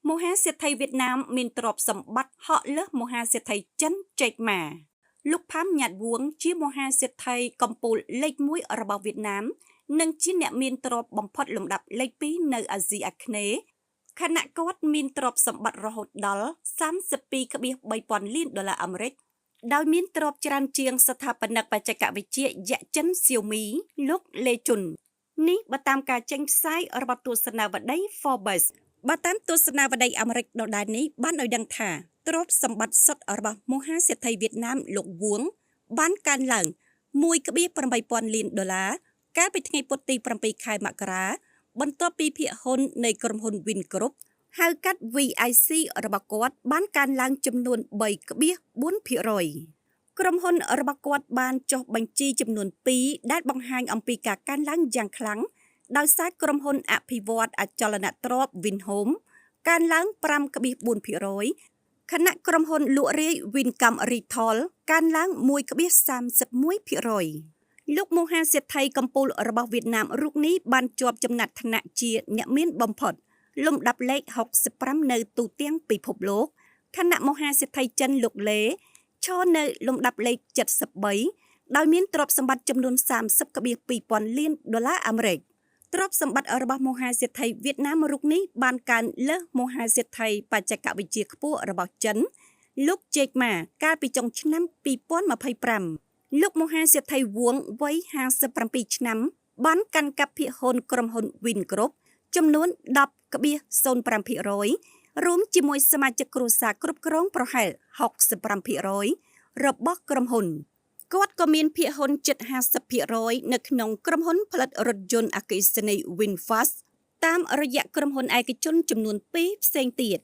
មហាសេដ្ឋីវៀតណាមមានទ្រព្យសម្បត្តិហក់លើសមហាសេដ្ឋីចិនចេកម៉ាលោកផាំញ៉ាត់វួងជាមហាសេដ្ឋីកំពូលលេខ1របស់វៀតណាមនិងជាអ្នកមានទ្រព្យបំផុតលំដាប់លេខ2នៅអាស៊ីអាគ្នេយ៍ខណៈគាត់មានទ្រព្យសម្បត្តិរហូតដល់32.3 ពាន់លានដុល្លារអាមេរិកដោយមានទ្រព្យច្រើនជាងស្ថាបនិកបច្ចេកវិទ្យាយក្សចិន Xiaomi លោកលេជុននេះបើតាមការចេញផ្សាយរបស់ទស្សនាវដ្តី Forbes បើតាមទស្សនាវដ្តីអាមេរិកដដែលនេះបានឲ្យដឹងថាទ្រព្យសម្បត្តិសុទ្ធរបស់មហាសេដ្ឋីវៀតណាមលោកវួងបានកើនឡើង1.8 ពាន់លានដុល្លារកាលពីថ្ងៃពុធទី7 ខែមករាបន្ទាប់ពីភាគហ៊ុននៃក្រុមហ៊ុន Vingroup ហៅកាត់ VIC របស់គាត់បានកើនឡើងចំនួន 3.4% ក្រុមហ៊ុនរបស់គាត់បានចុះបញ្ជីចំនួន2ដែលបង្ហាញអំពីការកើនឡើងយ៉ាងខ្លាំងដោយសារក្រុមហ៊ុនអភិវឌ្ឍអចលនទ្រព្យ Vinhome កើនឡើង 5.4% ខណៈក្រុមហ៊ុនលក់រាយ Vincom Retail កើនឡើង 1.31%លោកមហាសេដ្ឋីកំពូលរបស់វៀតណាមរូបនេះបានជាប់ចំណាត់ថ្នាក់ជាអ្នកមានបំផុតលំដាប់លេខ65នៅទូទាំងពិភពលោកខណៈមហាសេដ្ឋីចិនលោកលេឈរនៅលំដាប់លេខ73ដោយមានទ្រព្យសម្បត្តិចំនួន30.2 ពាន់លានដុល្លារអាមេរិកទ្រព្យសម្បត្តិរបស់មហាសេដ្ឋីវៀតណាមរូបនេះបានកើនលើសមហាសេដ្ឋីបច្ចេកវិទ្យាខ្ពស់របស់ចិនលោកជេកម៉ាកាលពីចុងឆ្នាំ2025លោកមហាសេដ្ឋីវួងវ័យ57ឆ្នាំបានកាន់កាប់ភាគហ៊ុនក្រុមហ៊ុន Vingroup ចំនួន 10.05% រួមជាមួយសមាជិកគ្រួសារគ្រប់គ្រងប្រហែល 65% របស់ក្រុមហ៊ុនគាត់ក៏មានភាគហ៊ុនជិត 50% នៅក្នុងក្រុមហ៊ុនផលិតរថយន្តអគ្គិសនី VinFast តាមរយៈក្រុមហ៊ុនឯកជនចំនួន2ផ្សេងទៀត